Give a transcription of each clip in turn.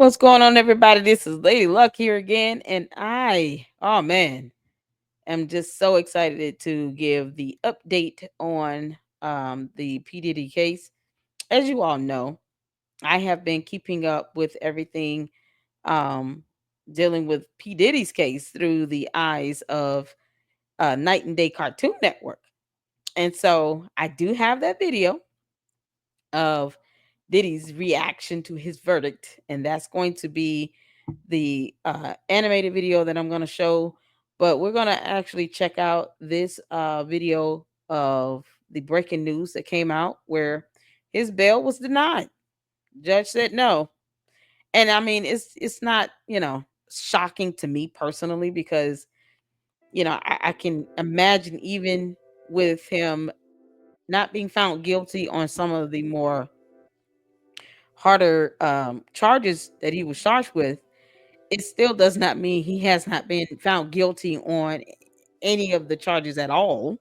What's going on, everybody? This is Lady Luck here again, and oh man, am just so excited to give the update on the P Diddy case. As you all know, I have been keeping up with everything um, dealing with P Diddy's case through the eyes of Night and Day Cartoon Network, and so I do have that video of Diddy's reaction to his verdict, and that's going to be the animated video that I'm going to show. But we're going to actually check out this video of the breaking news that came out where his bail was denied. Judge said no, and I mean it's not shocking to me personally because I can imagine even with him not being found guilty on some of the more harder charges that he was charged with, it still does not mean he has not been found guilty on any of the charges at all.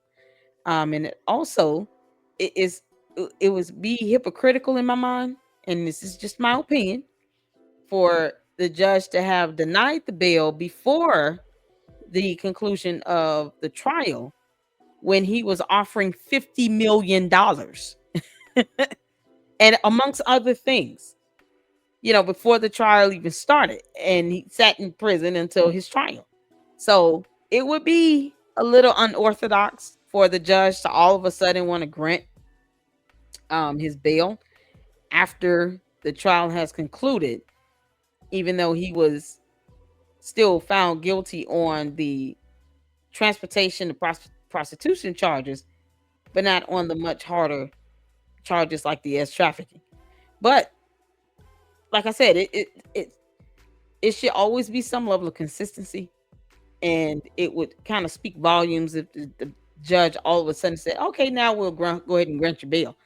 And it also, it was be hypocritical in my mind, and this is just my opinion, for the judge to have denied the bail before the conclusion of the trial when he was offering $50 million and amongst other things, before the trial even started. And he sat in prison until his trial. So it would be a little unorthodox for the judge to all of a sudden want to grant his bail after the trial has concluded, even though he was still found guilty on the transportation and prostitution charges, but not on the much harder charges like the trafficking. But like I said, it should always be some level of consistency, and it would kind of speak volumes if the judge all of a sudden said, "Okay, now we'll go ahead and grant your bail."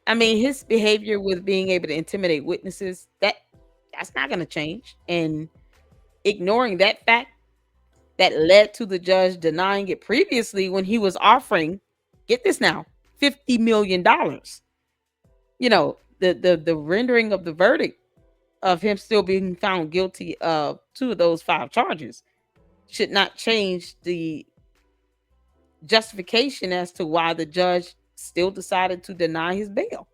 I mean, his behavior with being able to intimidate witnesses, that's not going to change, and ignoring that fact that led to the judge denying it previously when he was offering, get this now, $50 million. The rendering of the verdict of him still being found guilty of two of those five charges should not change the justification as to why the judge still decided to deny his bail.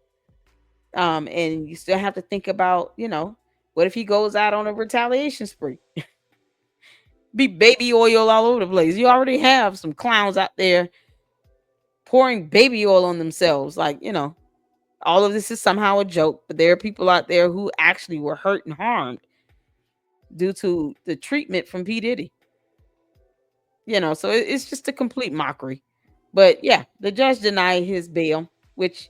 And you still have to think about, what if he goes out on a retaliation spree? Be baby oil all over the place. You already have some clowns out there pouring baby oil on themselves. Like, all of this is somehow a joke, but there are people out there who actually were hurt and harmed due to the treatment from P. Diddy. So it's just a complete mockery. But yeah, the judge denied his bail, which,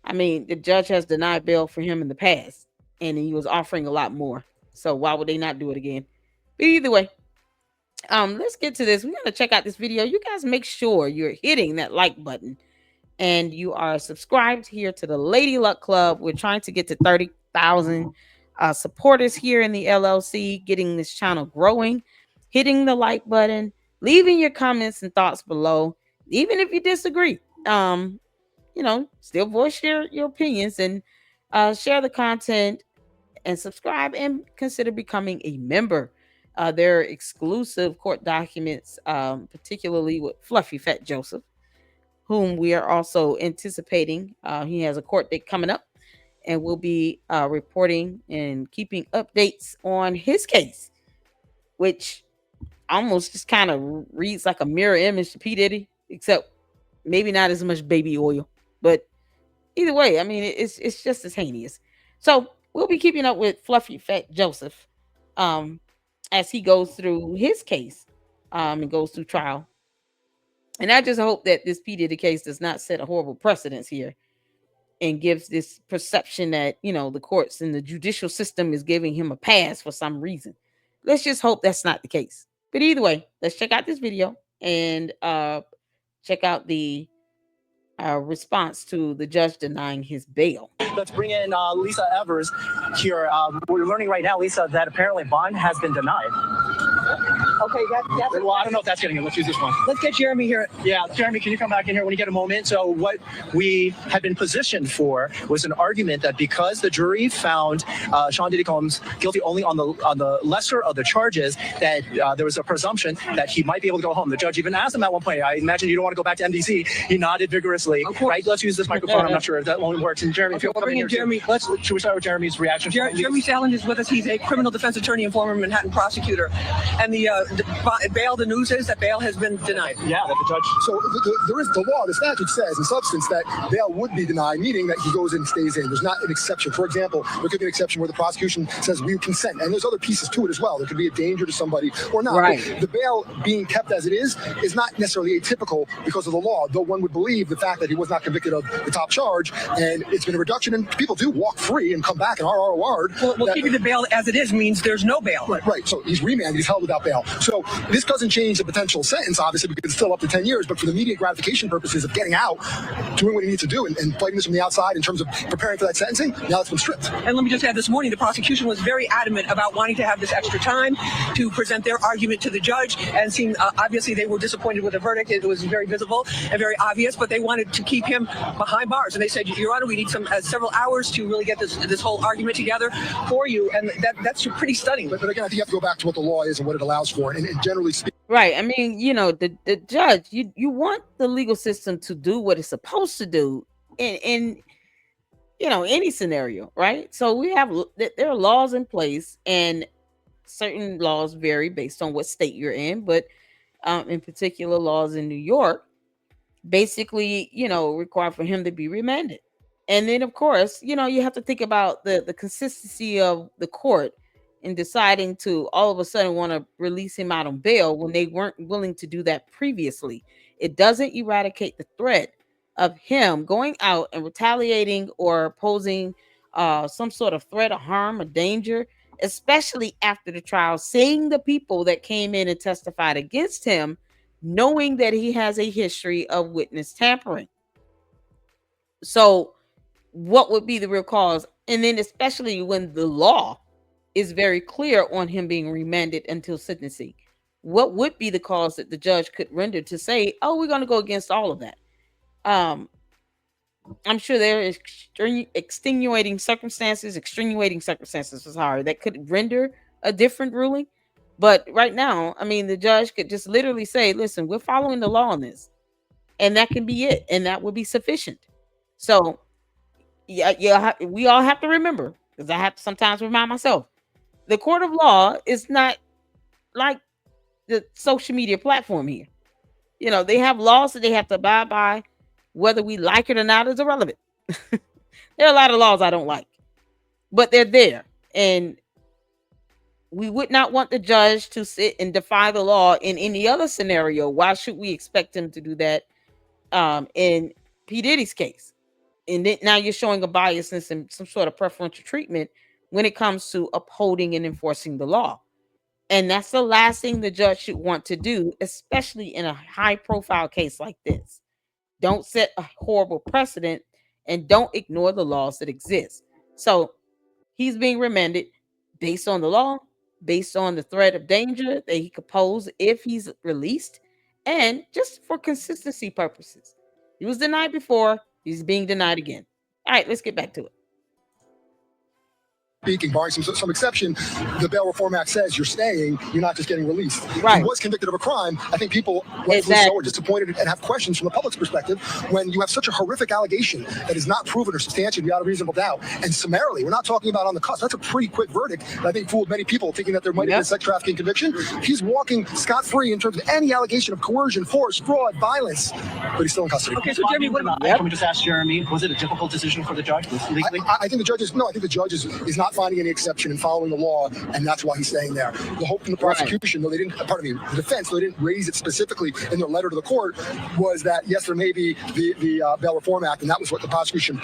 I mean, the judge has denied bail for him in the past, and he was offering a lot more. So why would they not do it again? But either way, let's get to this. We're gonna check out this video. You guys make sure you're hitting that like button and you are subscribed here to the Lady Luck Club. We're trying to get to 30,000 supporters here in the LLC, getting this channel growing, hitting the like button, leaving your comments and thoughts below. Even if you disagree, still voice your opinions and share the content and subscribe and consider becoming a member. There are exclusive court documents, particularly with Fluffy Fat Joseph, whom we are also anticipating. He has a court date coming up, and we'll be reporting and keeping updates on his case, which almost just kind of reads like a mirror image to P. Diddy, except maybe not as much baby oil. But either way, I mean, it's just as heinous. So we'll be keeping up with Fluffy Fat Joseph as he goes through his case and goes through trial. And I just hope that this P. Diddy case does not set a horrible precedence here and gives this perception that, the courts and the judicial system is giving him a pass for some reason. Let's just hope that's not the case. But either way, let's check out this video and check out the response to the judge denying his bail. Let's bring in Lisa Evers here. We're learning right now, Lisa, that apparently bond has been denied. Okay, that's well, I don't know if that's getting it. Let's use this one. Let's get Jeremy here. Yeah, Jeremy, can you come back in here when you get a moment? So what we had been positioned for was an argument that because the jury found Sean Diddy Combs guilty only on the lesser of the charges, that there was a presumption that he might be able to go home. The judge even asked him at one point, I imagine you don't want to go back to MDC. He nodded vigorously. Right, let's use this microphone. I'm not sure if that one works. And Jeremy, Okay, if you'll come in here. Jeremy. Should we start with Jeremy's reaction? Jeremy Fallon is with us. He's a criminal defense attorney and former Manhattan prosecutor. And the bail, the news is that bail has been denied. Yeah, that the judge. So there is the law, the statute says in substance that bail would be denied, meaning that he goes in and stays in. There's not an exception. For example, there could be an exception where the prosecution says we consent, and there's other pieces to it as well. There could be a danger to somebody or not. Right. But the bail being kept as it is not necessarily atypical because of the law, though one would believe the fact that he was not convicted of the top charge, and it's been a reduction, and people do walk free and come back and RRO'd. Well, keeping the bail as it is means there's no bail. Right. So he's remanded, he's held without bail. So this doesn't change the potential sentence, obviously, because it's still up to 10 years, but for the immediate gratification purposes of getting out, doing what he needs to do, and fighting this from the outside in terms of preparing for that sentencing, now it's been stripped. And let me just add, this morning, the prosecution was very adamant about wanting to have this extra time to present their argument to the judge, and seemed, obviously, they were disappointed with the verdict. It was very visible and very obvious, but they wanted to keep him behind bars. And they said, Your Honor, we need several hours to really get this whole argument together for you. And that's pretty stunning. But again, I think you have to go back to what the law is and what it allows for. And generally speaking, Right. I mean, the judge, you want the legal system to do what it's supposed to do in any scenario, right? So there are laws in place, and certain laws vary based on what state you're in, but in particular, laws in New York basically, require for him to be remanded. And then, of course, you have to think about the consistency of the court in deciding to all of a sudden want to release him out on bail when they weren't willing to do that previously. It doesn't eradicate the threat of him going out and retaliating or posing some sort of threat or harm or danger, especially after the trial, seeing the people that came in and testified against him, knowing that he has a history of witness tampering. So what would be the real cause? And then especially when the law is very clear on him being remanded until sentencing, what would be the cause that the judge could render to say, oh, we're going to go against all of that? I'm sure there is extenuating circumstances that could render a different ruling. But right now, I mean, the judge could just literally say, listen, we're following the law on this. And that can be it. And that would be sufficient. So, yeah, we all have to remember, because I have to sometimes remind myself, the court of law is not like the social media platform here. They have laws that they have to abide by. Whether we like it or not is irrelevant. There are a lot of laws I don't like, but they're there. And we would not want the judge to sit and defy the law in any other scenario. Why should we expect him to do that in P. Diddy's case? And then now you're showing a biasness and some sort of preferential treatment when it comes to upholding and enforcing the law. And that's the last thing the judge should want to do, especially in a high profile case like this. Don't set a horrible precedent, and don't ignore the laws that exist. So he's being remanded based on the law, based on the threat of danger that he could pose if he's released, and just for consistency purposes. He was denied before, he's being denied again. All right, let's get back to it. Speaking, barring some exception, the Bail Reform Act says you're staying, you're not just getting released. Right. He was convicted of a crime. I think people rightfully so are disappointed and have questions from the public's perspective when you have such a horrific allegation that is not proven or substantiated beyond a reasonable doubt. And summarily, we're not talking about on the cusp. That's a pretty quick verdict. And I think fooled many people thinking that there might have been a sex trafficking conviction. He's walking scot-free in terms of any allegation of coercion, force, fraud, violence, but he's still in custody. Okay, so Jeremy, what about Can we just ask Jeremy, was it a difficult decision for the judge legally? I think the judge is not finding any exception and following the law, and that's why he's staying there. The hope from the prosecution, though they didn't, the defense, though they didn't raise it specifically in their letter to the court, was that yes, there may be the Bail Reform Act, and that was what the prosecution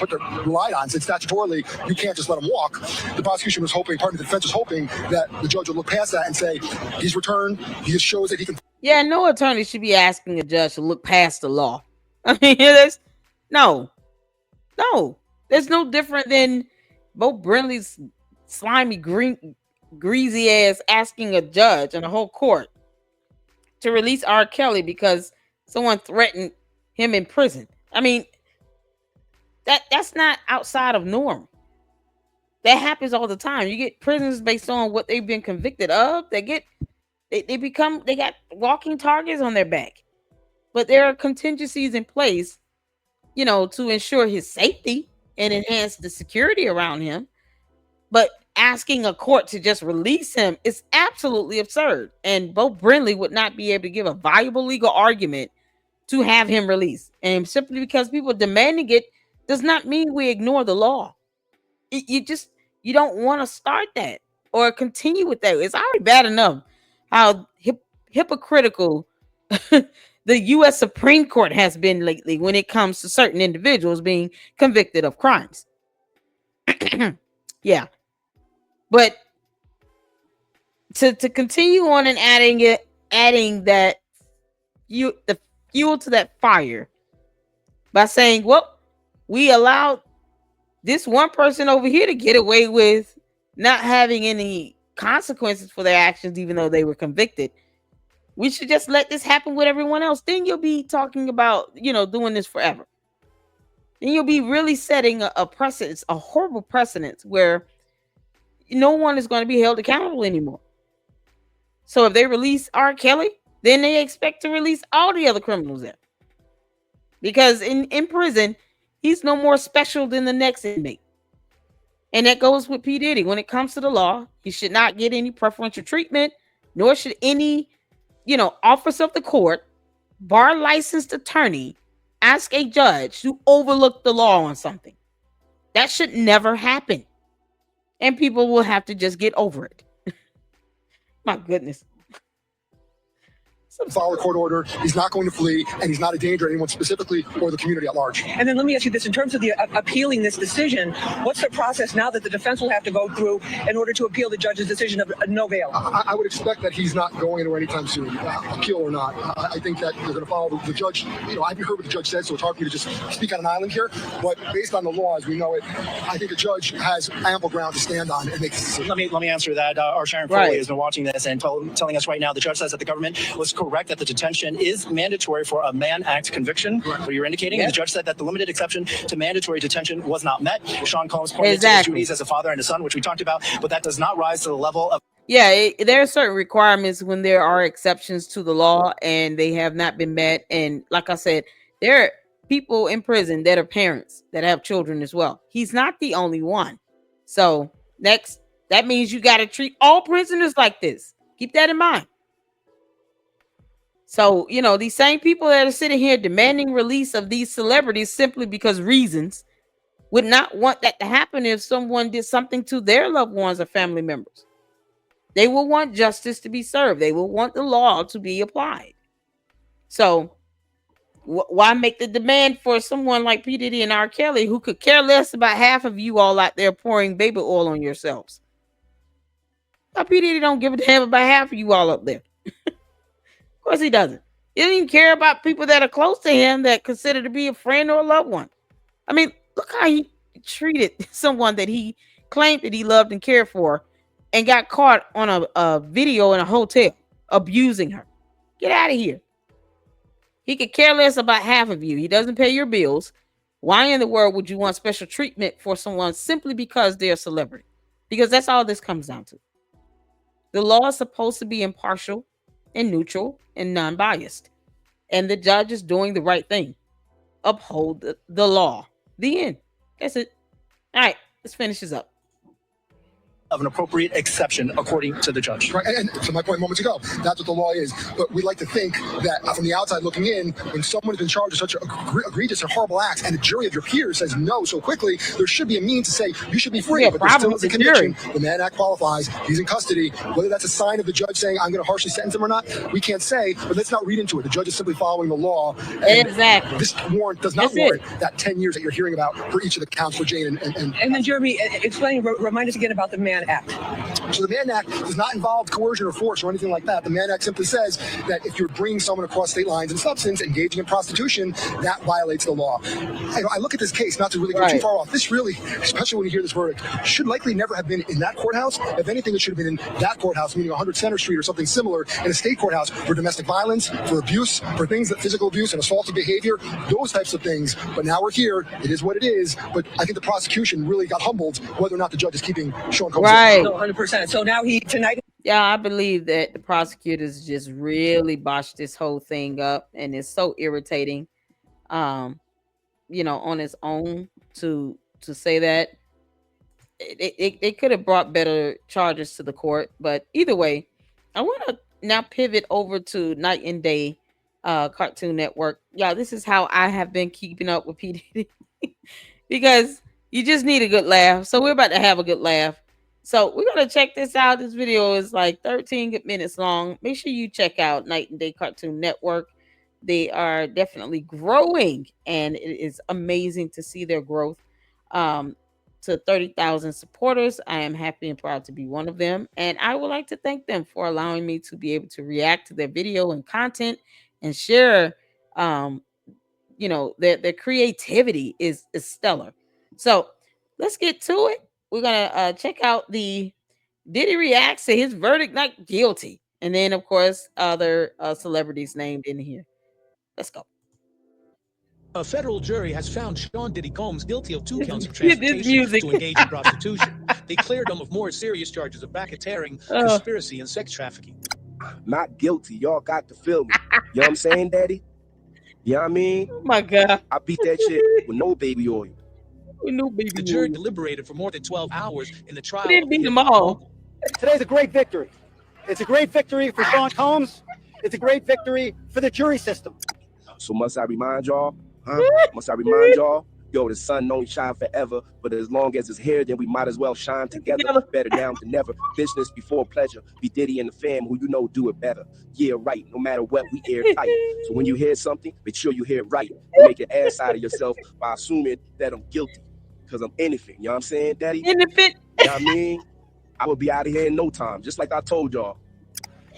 relied on. Since statutorily you can't just let him walk, the prosecution was hoping, part of the defense was hoping that the judge would look past that and say he's returned. He just shows that he can. Yeah, no attorney should be asking a judge to look past the law. I mean, there's no, there's no different than Bo Brinley's slimy, green, greasy ass asking a judge and a whole court to release R. Kelly because someone threatened him in prison. I mean, that's not outside of norm. That happens all the time. You get prisoners based on what they've been convicted of. They got walking targets on their back. But there are contingencies in place, to ensure his safety and enhance the security around him. But asking a court to just release him is absolutely absurd. And Bo Brindley would not be able to give a viable legal argument to have him released. And simply because people demanding it does not mean we ignore the law. You don't want to start that or continue with that. It's already bad enough how hypocritical the U.S. Supreme Court has been lately when it comes to certain individuals being convicted of crimes. Yeah. But to continue on and adding that the fuel to that fire by saying, well, we allowed this one person over here to get away with not having any consequences for their actions, even though they were convicted. We should just let this happen with everyone else. Then you'll be talking about, doing this forever. Then you'll be really setting a precedent, a horrible precedent where no one is going to be held accountable anymore. So if they release R. Kelly, then they expect to release all the other criminals there. Because in prison, he's no more special than the next inmate. And that goes with P. Diddy. When it comes to the law, he should not get any preferential treatment, nor should any, office of the court, bar licensed attorney, ask a judge to overlook the law on something. That should never happen. And people will have to just get over it. My goodness. Follow a court order. He's not going to flee, and he's not a danger to anyone specifically or the community at large. And then let me ask you this: in terms of the appealing this decision, what's the process now that the defense will have to go through in order to appeal the judge's decision of no bail? I would expect that he's not going anywhere anytime soon, appeal or not. I think that they're going to follow the judge. I haven't heard what the judge said, so it's hard for me to just speak on an island here. But based on the law as we know it, I think the judge has ample ground to stand on and make this decision. Let me answer that. Our Sharon Foley has been watching this and telling us right now the judge says that the government was correct that the detention is mandatory for a Mann Act conviction. What you're indicating, the judge said that the limited exception to mandatory detention was not met. Sean Combs pointed to his duties as a father and a son, which we talked about, but that does not rise to the level of. Yeah, there are certain requirements when there are exceptions to the law and they have not been met. And like I said, there are people in prison that are parents that have children as well. He's not the only one. So that means you got to treat all prisoners like this. Keep that in mind. So, these same people that are sitting here demanding release of these celebrities simply because reasons would not want that to happen if someone did something to their loved ones or family members. They will want justice to be served. They will want the law to be applied. So why make the demand for someone like P. Diddy and R. Kelly, who could care less about half of you all out there pouring baby oil on yourselves? Now, P. Diddy don't give a damn about half of you all up there. Of course he doesn't. He doesn't even care about people that are close to him that consider to be a friend or a loved one. I mean, look how he treated someone that he claimed that he loved and cared for and got caught on a video in a hotel abusing her. Get out of here. He could care less about half of you. He doesn't pay your bills. Why in the world would you want special treatment for someone simply because they're a celebrity? Because that's all this comes down to. The law is supposed to be impartial and neutral and non-biased. And the judge is doing the right thing. Uphold the law. The end. That's it. All right, let's finish this up. Of an appropriate exception, according to the judge. Right, and to my point moments ago, that's what the law is. But we like to think that from the outside looking in, when someone has been charged with such egregious and horrible acts, and a jury of your peers says no so quickly, there should be a means to say you should be free. Yeah, but there still is a conviction. jury. The Mann Act qualifies. He's in custody. Whether that's a sign of the judge saying I'm going to harshly sentence him or not, we can't say. But let's not read into it. The judge is simply following the law. And exactly. This warrant does not warrant that 10 years that you're hearing about for each of the counts for Jane and then Jeremy, explain, remind us again about the Mann Act. So the Mann Act does not involve coercion or force or anything like that. The Mann Act simply says that if you're bringing someone across state lines in substance, engaging in prostitution, that violates the law. I look at this case, not to really go too far off. This really, especially when you hear this verdict, should likely never have been in that courthouse. If anything, it should have been in that courthouse, meaning 100 Center Street or something similar, in a state courthouse for domestic violence, for abuse, for things that physical abuse and assaultive behavior, those types of things. But now we're here. It is what it is. But I think the prosecution really got humbled whether or not the judge is keeping Sean Combs. Right. 100%. So now tonight. Yeah, I believe that the prosecutors just really botched this whole thing up, and it's so irritating. On its own to say that they could have brought better charges to the court, but either way, I want to now pivot over to Night and Day Cartoon Network. Yeah, this is how I have been keeping up with PD because you just need a good laugh. So we're about to have a good laugh. So we're gonna check this out. This video is like 13 good minutes long. Make sure you check out Night and Day Cartoon Network. They are definitely growing, and it is amazing to see their growth. To 30,000 supporters, I am happy and proud to be one of them, and I would like to thank them for allowing me to be able to react to their video and content and share. Their creativity is stellar. So let's get to it. We're gonna check out the Diddy reacts to his verdict not guilty, and then of course other celebrities named in here. Let's go. A federal jury has found Sean Diddy Combs guilty of 2 counts of Get this transportation music. to engage in prostitution. They cleared him of more serious charges of racketeering, conspiracy, and sex trafficking. Not guilty. Y'all got to feel me. You know what I'm saying, Daddy? You know what I mean? Oh my God. I beat that shit with no baby oil. With no baby The jury deliberated for more than 12 hours in the trial. Didn't beat them all. Today's a great victory. It's a great victory for Sean Combs. It's a great victory for the jury system. So must I remind y'all? Huh? Must I remind y'all? Yo, the sun don't shine forever, but as long as it's here, then we might as well shine together. Better now than never. Business before pleasure. Be Diddy and the fam who you know do it better. Yeah, right. No matter what, we airtight. So when you hear something, make sure you hear it right. Don't make an ass out of yourself by assuming that I'm guilty. Because I'm anything. You know what I'm saying, Daddy? Anything. You know what I mean? I would be out of here in no time, just like I told y'all.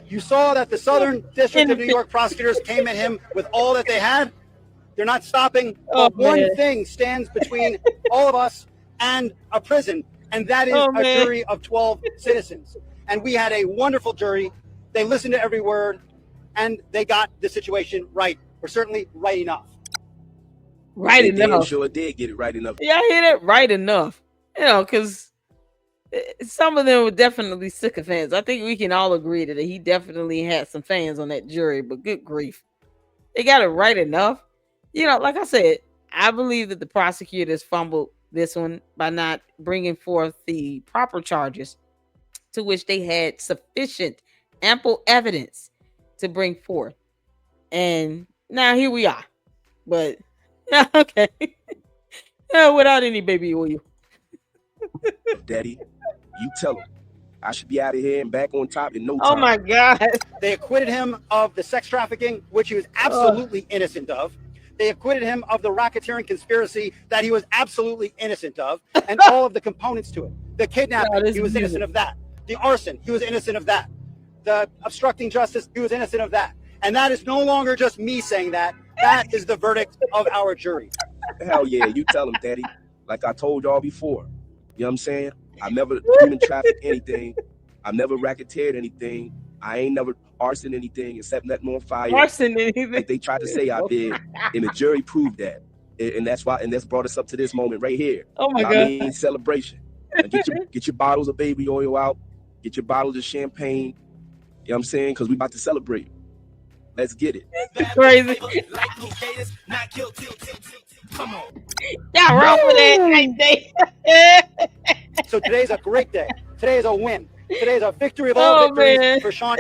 You saw that the Southern District of New York prosecutors came at him with all that they had. They're not stopping. But one thing stands between all of us and a prison, and that is a jury of 12 citizens. And we had a wonderful jury. They listened to every word, and they got the situation right, or certainly right enough. Right enough. Sure did get it right enough. Yeah, I hear that right enough. Because some of them were definitely sycophants. I think we can all agree that he definitely had some fans on that jury, but good grief. They got it right enough. Like I said, I believe that the prosecutors fumbled this one by not bringing forth the proper charges to which they had sufficient, ample evidence to bring forth. And now here we are. But, okay. Without any baby oil. Daddy, you tell him. I should be out of here and back on top in no time. Oh my God. They acquitted him of the sex trafficking, which he was absolutely innocent of. They acquitted him of the racketeering conspiracy that he was absolutely innocent of, and all of the components to it. The kidnapping, he was innocent of that. The arson, he was innocent of that. The obstructing justice, he was innocent of that. And that is no longer just me saying that. That is the verdict of our jury. Hell yeah, you tell him, Daddy. Like I told y'all before. You know what I'm saying? I never human trafficked anything. I never racketeered anything. I ain't never arson anything except nothing on fire. Arson anything. Like they tried to say I did. And the jury proved that. And that's why, and that's brought us up to this moment right here. Oh my God. I mean, celebration. And get your bottles of baby oil out. Get your bottles of champagne. You know what I'm saying? Because we about to celebrate. Let's get it. Crazy. Come on. Y'all wrong with that. So today's a great day. Today is a win. Today is a victory of all victories for Sean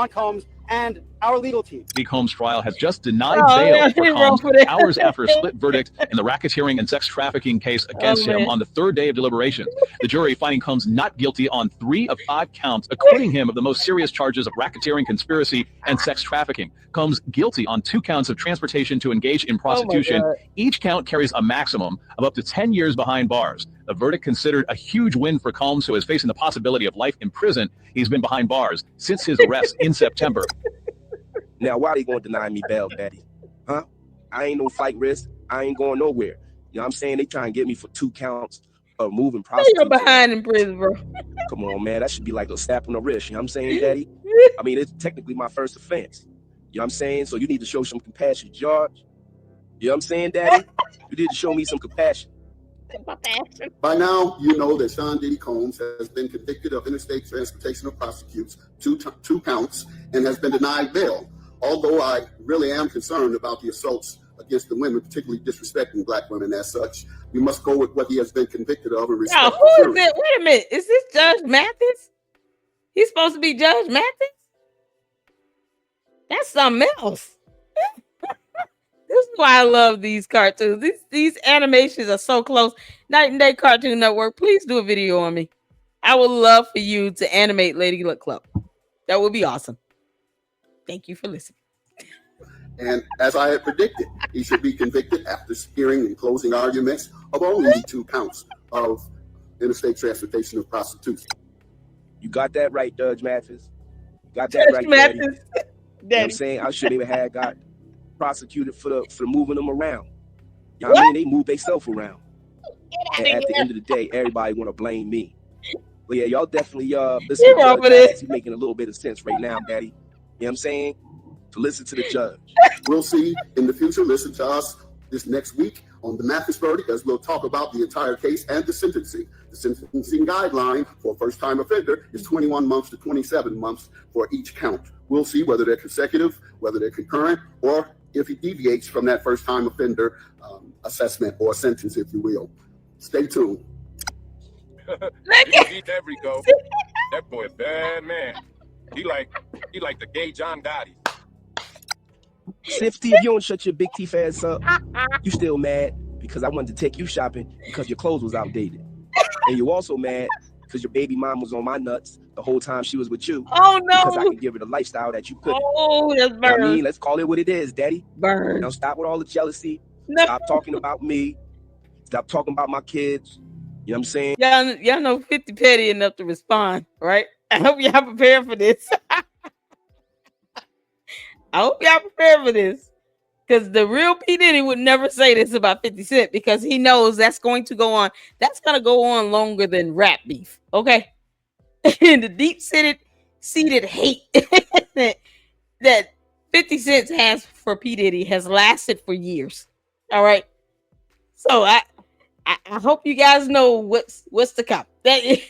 Combs and our legal team. Diddy Combs' trial has just denied bail for Combs hours after a split verdict in the racketeering and sex trafficking case against him on the third day of deliberations. The jury finding Combs not guilty on 3 of 5 counts, acquitting him of the most serious charges of racketeering, conspiracy, and sex trafficking. Combs guilty on 2 counts of transportation to engage in prostitution. Each count carries a maximum of up to 10 years behind bars. The verdict considered a huge win for Combs, who is facing the possibility of life in prison. He's been behind bars since his arrest in September. Now, why they gonna deny me bail, Daddy? Huh? I ain't no flight risk. I ain't going nowhere. You know what I'm saying? They try and get me for 2 counts of moving prostitutes. You're behind in prison, bro. Come on, man. That should be like a slap on the wrist. You know what I'm saying, Daddy? I mean, it's technically my first offense. You know what I'm saying? So you need to show some compassion, George. You know what I'm saying, Daddy? You need to show me some compassion. By now, you know that Sean Diddy Combs has been convicted of interstate transportation of prostitutes, two counts, and has been denied bail. Although I really am concerned about the assaults against the women, particularly disrespecting black women as such, we must go with what he has been convicted of and respect. Yo, who is it? Wait a minute. Is this Judge Mathis? He's supposed to be Judge Mathis? That's something else. This is why I love these cartoons. These animations are so close. Night and Day Cartoon Network, please do a video on me. I would love for you to animate Lady Luck Club. That would be awesome. Thank you for listening. And as I had predicted, he should be convicted after hearing and closing arguments of only 2 counts of interstate transportation of prostitution. You got that right, Judge Mathis. Got that right, Daddy. You know what I'm saying? I shouldn't even have got prosecuted for moving them around. You know what I mean? They move themselves around. And at the end of the day, everybody want to blame me. But yeah, y'all definitely listen to Judge Mathis. He's making a little bit of sense right now, Daddy. You know what I'm saying? To listen to the judge. We'll see in the future. Listen to us this next week on the Mathis verdict, as we'll talk about the entire case and the sentencing. The sentencing guideline for a first-time offender is 21 months to 27 months for each count. We'll see whether they're consecutive, whether they're concurrent, or if he deviates from that first-time offender assessment or sentence, if you will. Stay tuned. There we go. That boy a bad man. He like the gay John Gotti. Sifty, if you don't shut your big teeth ass up, you still mad because I wanted to take you shopping because your clothes was outdated. And you also mad because your baby mom was on my nuts the whole time she was with you. Oh, no. Because I could give her the lifestyle that you couldn't. Oh, that's burn. You know what I mean? Let's call it what it is, Daddy. Burn. Now stop with all the jealousy. No. Stop talking about me. Stop talking about my kids. You know what I'm saying? Y'all know 50 petty enough to respond, right? I hope y'all prepared for this. I hope y'all prepared for this. Because the real P. Diddy would never say this about 50 Cent because he knows that's going to go on. That's going to go on longer than rap beef. Okay? And the deep-seated hate that 50 Cent has for P. Diddy has lasted for years. All right? So I hope you guys know what's to come. Let's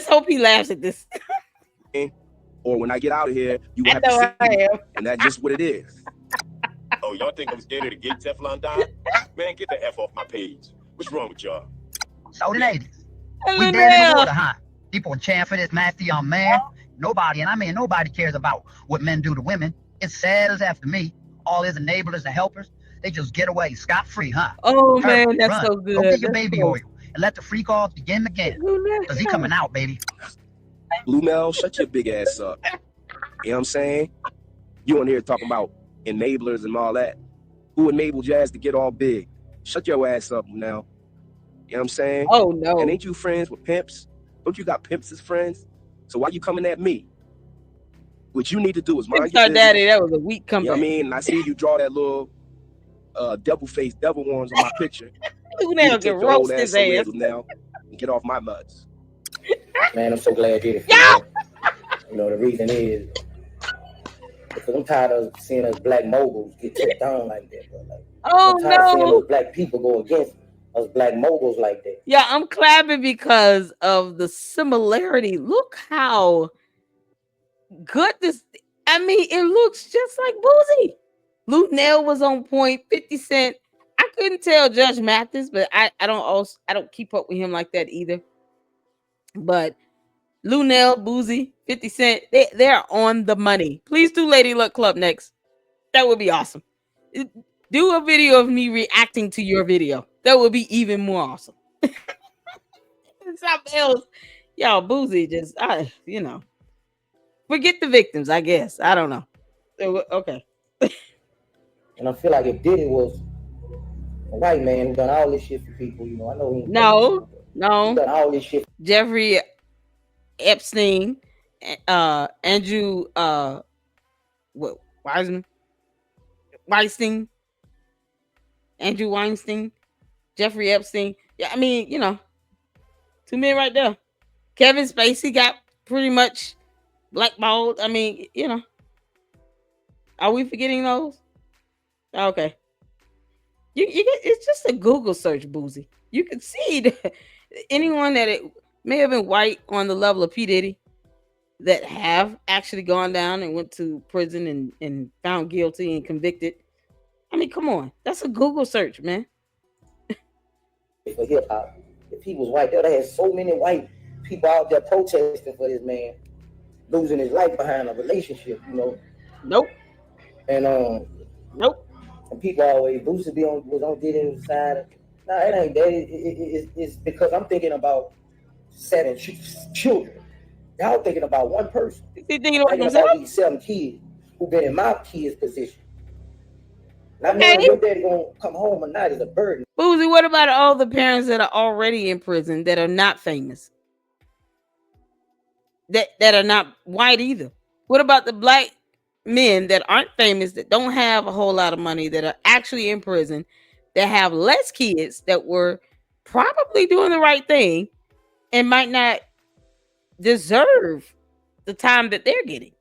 hope he laughs at this. Or when I get out of here, you will have to see me. And that's just what it is. Oh, y'all think I'm scared of the gay Teflon Don? Man, get the F off my page. What's wrong with y'all? So the ladies, we dead in the water, huh? People cheering for this nasty young man. Nobody, and I mean nobody cares about what men do to women. It's sad as after me. All his enablers and helpers, they just get away scot-free, huh? Oh, man, that's so good. Go get your baby oil and let the free calls begin again. Because he coming out, baby. Blue Mel, shut your big ass up. You know what I'm saying? You on here talking about enablers and all that. Who enabled your ass to get all big? Shut your ass up now. You know what I'm saying? Oh, no. And ain't you friends with pimps? Don't you got pimps as friends? So why you coming at me? What you need to do is mind your business. Daddy, that was a weak comeback. You know what I mean? And I see you draw that little devil-faced devil horns on my picture. You now can roast his ass. Now and get off my nuts. Man, I'm so glad you did it. Yeah. You know, the reason is because I'm tired of seeing us black moguls get took down like that, bro. Like, I'm tired of seeing those black people go against us black moguls like that. Yeah, I'm clapping because of the similarity. Look how good this. I mean, it looks just like Boozy. Luke Nell was on point. 50 Cent. I couldn't tell Judge Mathis, but I don't keep up with him like that either. But Lunel, Boozy, 50 Cent, they're on the money. Please do Lady Luck Club next. That would be awesome. Do a video of me reacting to your video. That would be even more awesome. Something else. Y'all, Boozy just, forget the victims, I guess. I don't know. Okay. And I feel like if Diddy was white man who done all this shit for people. You know, I know he ain't No, he done all this shit. Jeffrey Epstein, Andrew what Weinstein, Andrew Weinstein, Jeffrey Epstein. Yeah, I mean, you know, 2 men right there. Kevin Spacey got pretty much blackballed. I mean, you know, are we forgetting those? Okay. You get, it's just a Google search, Boozy. You can see that anyone that it may have been white on the level of P. Diddy that have actually gone down and went to prison and found guilty and convicted. I mean, come on. That's a Google search, man. For hip hop. If he was white, they had so many white people out there protesting for this man losing his life behind a relationship, you know. Nope. And nope. And people always Boosie was on Diddy's side. Nah, it ain't that. It's because I'm thinking about 7 children. Y'all thinking about one person. Is he thinking about these 7 kids who been in my kids' position. Not knowing your daddy gonna come home or not is a burden. Boozy, what about all the parents that are already in prison that are not famous? That are not white either. What about the black men that aren't famous, that don't have a whole lot of money, that are actually in prison, that have less kids, that were probably doing the right thing and might not deserve the time that they're getting?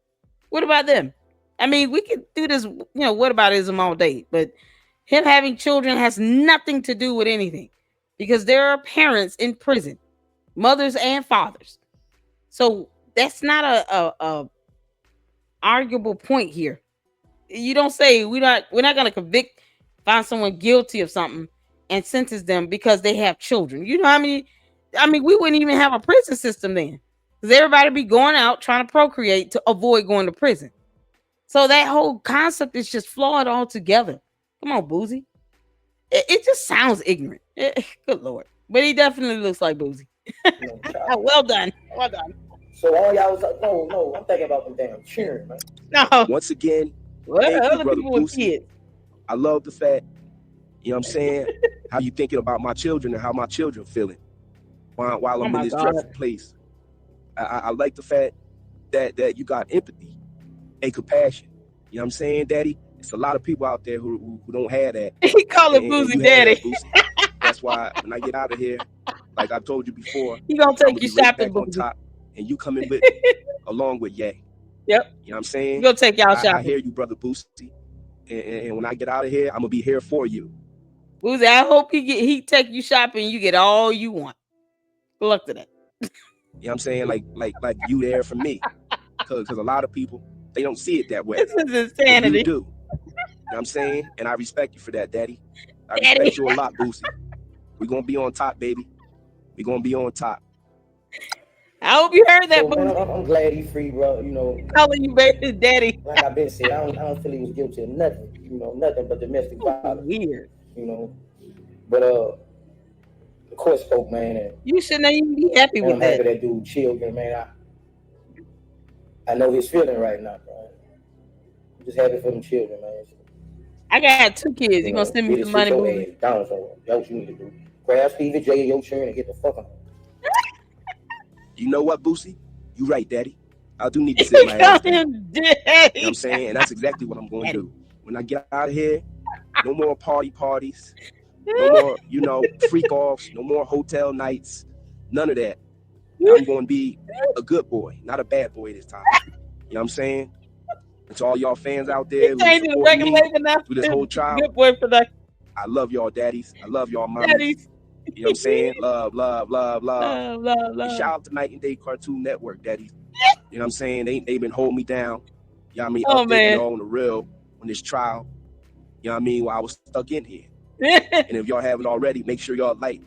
What about them? I mean, we could do this, you know, whataboutism all day, but him having children has nothing to do with anything because there are parents in prison, mothers and fathers. So that's not a arguable point here. You don't say we're not going to find someone guilty of something and sentence them because they have children. You know how many? I mean, we wouldn't even have a prison system then because everybody be going out trying to procreate to avoid going to prison. So that whole concept is just flawed altogether. Come on, Boozy. It just sounds ignorant. Good Lord. But he definitely looks like Boozy. Well done. Well done. So all y'all was like, no, I'm thinking about them damn cheering, man. No. Once again, what thank other you, brother people with Boosie. kids? I love the fact, you know what I'm saying, how you thinking about my children and how my children feeling while I'm in this dreadful place. I like the fact that you got empathy and compassion. You know what I'm saying, Daddy? It's a lot of people out there who don't have that. He call it Boozy Daddy. That's why when I get out of here, like I told you before, he gonna take you shopping, right on top, and you coming with along with Ye. Yep. You know what I'm saying? He gonna take y'all shopping. I hear you, brother Boosie. And when I get out of here, I'm gonna be here for you. Boozy, I hope he take you shopping, you get all you want. Good luck to that. You know what I'm saying? Like you there for me. Cause a lot of people, they don't see it that way. This is insanity. You do. You know what I'm saying? And I respect you for that, Daddy. I respect you a lot, Boosie. We're gonna be on top, baby. We're gonna be on top. I hope you heard that, man, I'm glad he's free, bro. You know, calling you baby daddy. Like I've been saying, I don't feel he was guilty of nothing. You know, nothing but domestic violence. Weird. You know, but the court spoke, man. And you shouldn't even be happy with I'm that. happy that dude children, man. I know his feeling right now, bro. I'm just happy for them children, man. I got 2 kids. You gonna send me some money? Down, so that's what you need to do. Grab Stevie J and your children and get the fuck on. You know what, Boosie? You right, Daddy. I do need to sit my ass down. You know what I'm saying? And that's exactly what I'm going to do. When I get out of here, no more parties, no more, freak offs, no more hotel nights, none of that. I'm going to be a good boy, not a bad boy this time. You know what I'm saying? And to all y'all fans out there who support me through this whole trial, good boy for that. I love y'all daddies. I love y'all mommies. Daddies. You know what I'm saying? Love. And shout out to Night and Day Cartoon Network, daddies. You know what I'm saying? They been holding me down. You know what I mean? Updating y'all on the real on this trial. You know what I mean? While I was stuck in here. And if y'all haven't already, make sure y'all like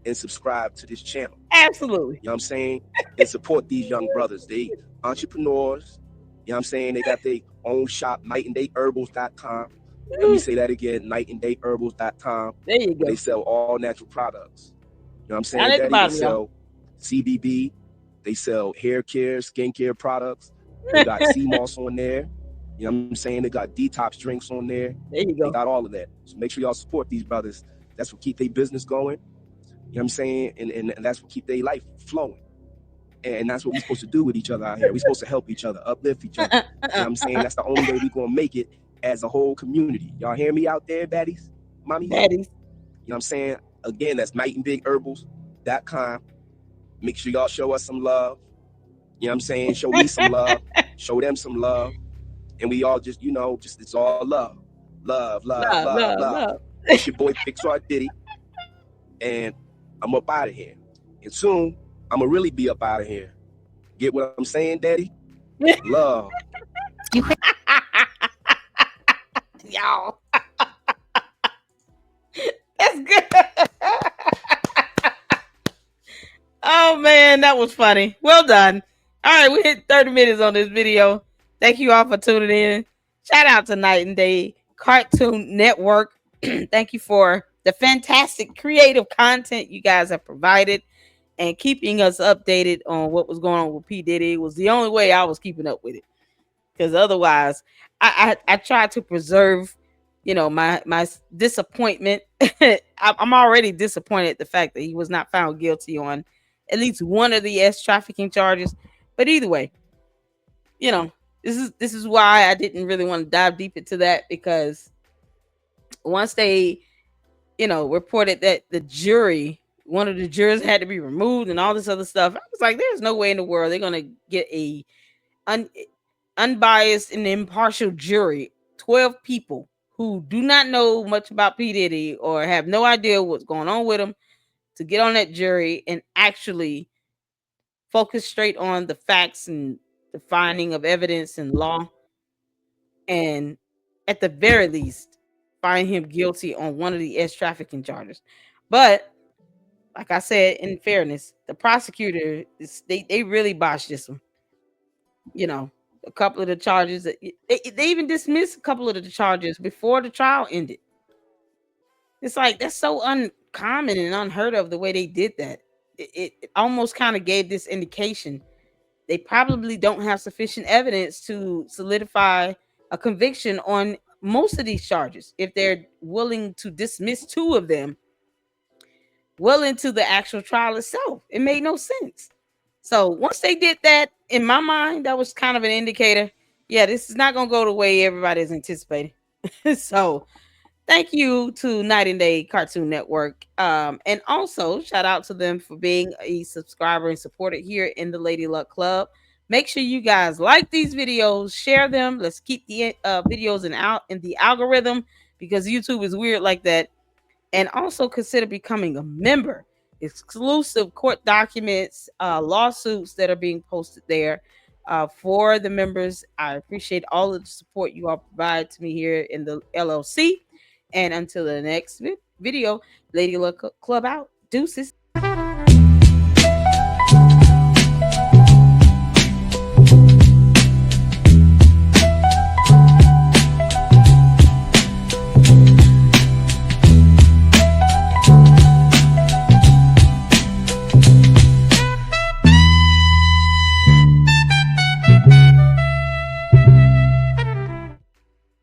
and subscribe to this channel. Absolutely. You know what I'm saying? And support these young brothers. They entrepreneurs. You know what I'm saying? They got their own shop, nightandayherbals.com. Let me say that again, nightandayherbals.com. There you go. They sell all natural products. You know what I'm saying? They sell CBD. They sell hair care, skincare products. They got sea moss on there. You know what I'm saying? They got detox drinks on there. There you go. They got all of that. So make sure y'all support these brothers That's what keep their business going. You know what I'm saying? And that's what keep their life flowing. And that's what we're supposed to do with each other out here. We're supposed to help each other, uplift each other. You know what I'm saying? That's the only way we're going to make it as a whole community. Y'all hear me out there, baddies? Mommies? Baddies. You know what I'm saying? Again, that's nightandbigherbals.com. Make sure y'all show us some love. You know what I'm saying? Show me some love. Show them some love. And we all just, it's all love. Love, love, love, love. It's your boy Pixar Diddy. And I'm up out of here. And soon, I'm going to really be up out of here. Get what I'm saying, Daddy? Love. Y'all. That's good. Oh, man, that was funny. Well done. All right, we hit 30 minutes on this video. Thank you all for tuning in. Shout out to Night and Day Cartoon Network. Thank you for the fantastic creative content you guys have provided and keeping us updated on what was going on with P. Diddy. It was the only way I was keeping up with it. Because otherwise, I tried to preserve, my disappointment. I'm already disappointed at the fact that he was not found guilty on at least one of the trafficking charges. But either way, this is why I didn't really want to dive deep into that, because once they, reported that one of the jurors had to be removed and all this other stuff, I was like, there's no way in the world they're gonna get a unbiased and impartial jury, 12 people who do not know much about P. Diddy or have no idea what's going on with him, to get on that jury and actually focus straight on the facts and the finding of evidence and law, and at the very least find him guilty on one of the trafficking charges. But like I said, in fairness, the prosecutor they really botched this one. A couple of the charges, they even dismissed a couple of the charges before the trial ended. It's like, that's so uncommon and unheard of the way they did that. It almost kind of gave this indication they probably don't have sufficient evidence to solidify a conviction on most of these charges if they're willing to dismiss two of them well into the actual trial itself. It made no sense. So once they did that, in my mind, that was kind of an indicator. Yeah, this is not going to go the way everybody's anticipating. So thank you to Night and Day Cartoon Network. And also shout out to them for being a subscriber and supporter here in the Lady Luck Club. Make sure you guys like these videos, share them. Let's keep the videos in the algorithm, because YouTube is weird like that. And also consider becoming a member. Exclusive court documents, lawsuits that are being posted there for the members. I appreciate all of the support you all provide to me here in the LLC. And until the next video, Lady Luck Club out. Deuces.